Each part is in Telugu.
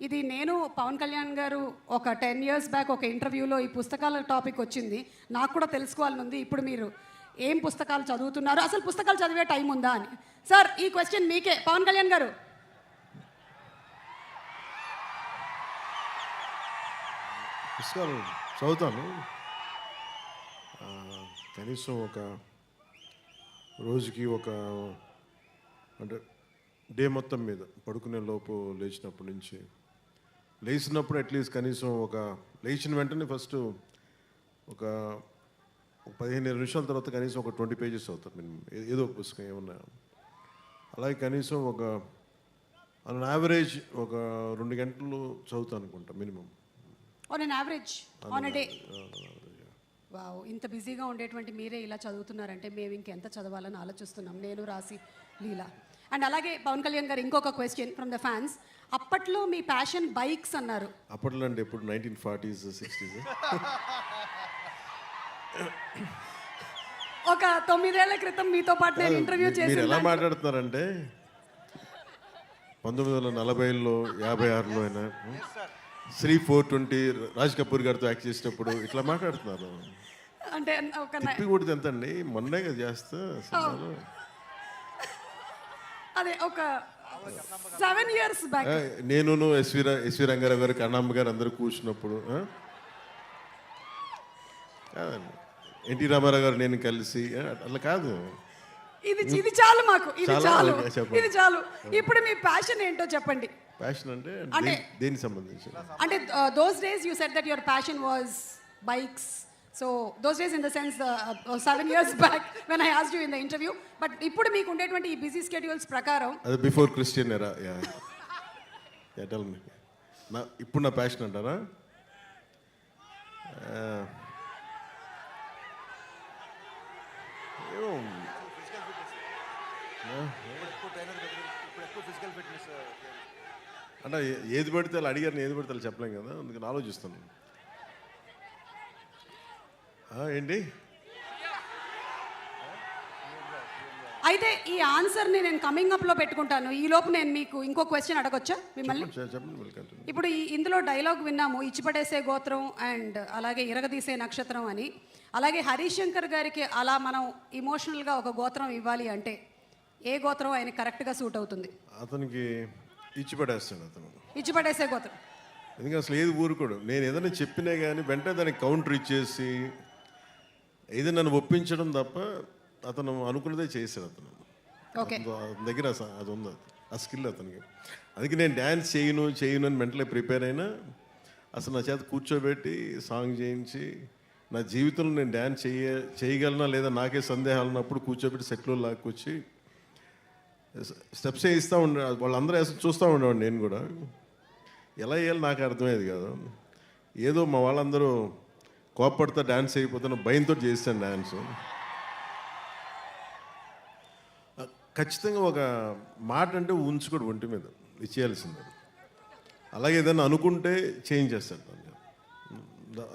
ఇది నేను పవన్ కళ్యాణ్ గారు ఒక 10 years బ్యాక్ ఒక ఇంటర్వ్యూలో ఈ పుస్తకాల టాపిక్ వచ్చింది. నాకు కూడా తెలుసుకోవాలని ఉంది. ఇప్పుడు మీరు ఏం పుస్తకాలు చదువుతున్నారు, అసలు పుస్తకాలు చదివే టైం ఉందా అని. సార్, ఈ క్వశ్చన్ మీకే. పవన్ కళ్యాణ్ గారు, పుస్తకాలు చదువుతాను. కనీసం ఒక రోజుకి అంటే డే మొత్తం మీద పడుకునే లోపు లేచినప్పటి నుంచి లేచినప్పుడు అట్లీస్ట్ కనీసం లేచిన వెంటనే ఫస్ట్ ఒక 15 నిమిషాల తర్వాత కనీసం ఒక 20 pages అవుతారు మినిమం, ఏదో ఒక పుస్తకం ఏమన్నా. అలాగే కనీసం ఆన్ యావరేజ్ 2 గంటలు చదువుతాను అనుకుంటా minimum. On an average on a day. Wow, ఇంత బిజీగా ఉండేటువంటి మీరే ఇలా చదువుతున్నారంటే మేము ఇంకెంత చదవాలని ఆలోచిస్తున్నాం, నేను, రాసి, లీలా. అండ్ అలాగే పవన్ కళ్యాణ్ గారు, ఇంకొక క్వశ్చన్ ఫ్రమ్ ద ఫ్యాన్స్. అప్పట్లో మీ ప్యాషన్ బైక్స్ అన్నారు. అప్పట్లో అంటే ఎప్పుడు 1940s 60s? ఒక 9 ఏళ్ల క్రితం మీతో పాటు నేను ఇంటర్వ్యూ చేసి. మీరు ఎలా మాట్లాడుతున్నారంటే 1940లో 56లో అయినా శ్రీ 420 రాజ్ కపూర్ గారితో యాక్ట్ చేసేటప్పుడు ఇట్లా మాట్లాడుతున్నారు. అంటే ఒక తిప్పి కొడితే ఎంత అండి, మొన్నే కదా చేస్తా సినిమాలో. అదే ఒక 7 years బ్యాక్ నేను ఎస్వి రంగారావు గారు, కన్నమ్మ గారు అందరూ కూర్చున్నప్పుడు కాదండి, ఎన్టీ రామారావు గారు నేను కలిసి అట్లా కాదు. ఇది చాలు మాకు, ఇది చాలు, చెప్పండి. ఇది చాలు. ఇప్పుడు మీ ప్యాషన్ ఏంటో చెప్పండి. ప్యాషన్ అంటే దేనికి సంబంధించి? అంటే those days you said that your passion was bikes. So those days in the sense 7 years back when I asked you in the interview. But ఇప్పుడు మీకు ఉండేటువంటి ఈ బిజీ స్కెడ్యూల్స్ ప్రకారం అది బిఫోర్ క్రిస్టియన్ ఎరా. Tell me. ఇప్పుడు నా ప్యాషన్ అంటారా? అంటే ఏది పడితే వాళ్ళు అడిగారు, ఏది పడితే వాళ్ళు చెప్పలేం కదా, అందుకని ఆలోచిస్తాను. ఏంటి అయితే ఈ ఆన్సర్ని నేను కమింగ్ అప్లో పెట్టుకుంటాను. ఈ లోపు నేను మీకు ఇంకో క్వశ్చన్ అడగొచ్చా మిమ్మల్ని? చెప్పండి. ఇప్పుడు ఇందులో డైలాగ్ విన్నాము, ఇచ్చిపడేసే గోత్రం అండ్ అలాగే ఇరగదీసే నక్షత్రం అని. అలాగే హరీష్ శంకర్ గారికి అలా మనం ఇమోషనల్గా ఒక గోత్రం ఇవ్వాలి అంటే ఏ గోత్రం ఆయన కరెక్ట్గా సూట్ అవుతుంది? అతనికి ఇచ్చిపడేస్తాడు. ఇచ్చిపడేసే గోత్రం. ఎందుకంటే అసలు ఏది ఊరుకోడు. నేను ఏదైనా చెప్పినా కానీ వెంటనే దానికి కౌంటర్ ఇచ్చేసి ఏదైనా నన్ను ఒప్పించడం తప్ప అతను అనుకున్నదే చేశాడు. అతని దగ్గర అది ఉంది, ఆ స్కిల్ అతనికి. అందుకే నేను డ్యాన్స్ చేయను అని మెంటలీ ప్రిపేర్ అయినా అసలు నా చేత కూర్చోబెట్టి సాంగ్ చేయించి నా జీవితంలో నేను డ్యాన్స్ చేయగలనా లేదా నాకే సందేహాలు ఉన్నప్పుడు కూర్చోబెట్టి సెట్లో లాక్కొచ్చి స్టెప్స్ వేయిస్తూ ఉండే. వాళ్ళందరూ చూస్తూ ఉండేవాడు. నేను కూడా ఎలా వేయాలి నాకు అర్థమయ్యేది కాదు. ఏదో మా వాళ్ళందరూ కోప్పడితే డ్యాన్స్ అయిపోతున్న భయంతో చేస్తాను డ్యాన్స్. ఖచ్చితంగా ఒక మాట అంటే ఉంచుకోడు, ఒంటి మీద ఇచ్చేయాల్సిందే. అలాగే ఏదైనా అనుకుంటే చేంజ్ చేస్తాడు.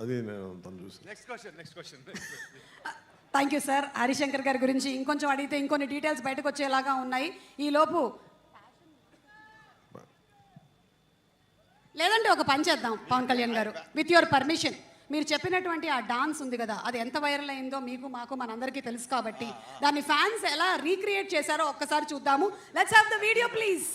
అది నేను తను చూసి. Thank you sir. హరిశంకర్ గారి గురించి ఇంకొంచెం అడిగితే ఇంకొన్ని డీటెయిల్స్ బయటకు వచ్చేలాగా ఉన్నాయి. ఈ లోపు లేదంటే ఒక పని చేద్దాం పవన్ కళ్యాణ్ గారు, విత్ యువర్ పర్మిషన్. మీరు చెప్పినటువంటి ఆ డాన్స్ ఉంది కదా, అది ఎంత వైరల్ అయిందో మీకు మాకు మనందరికీ తెలుసు కాబట్టి దాన్ని ఫ్యాన్స్ ఎలా రీక్రియేట్ చేశారో ఒక్కసారి చూద్దాము. Let's have the video please.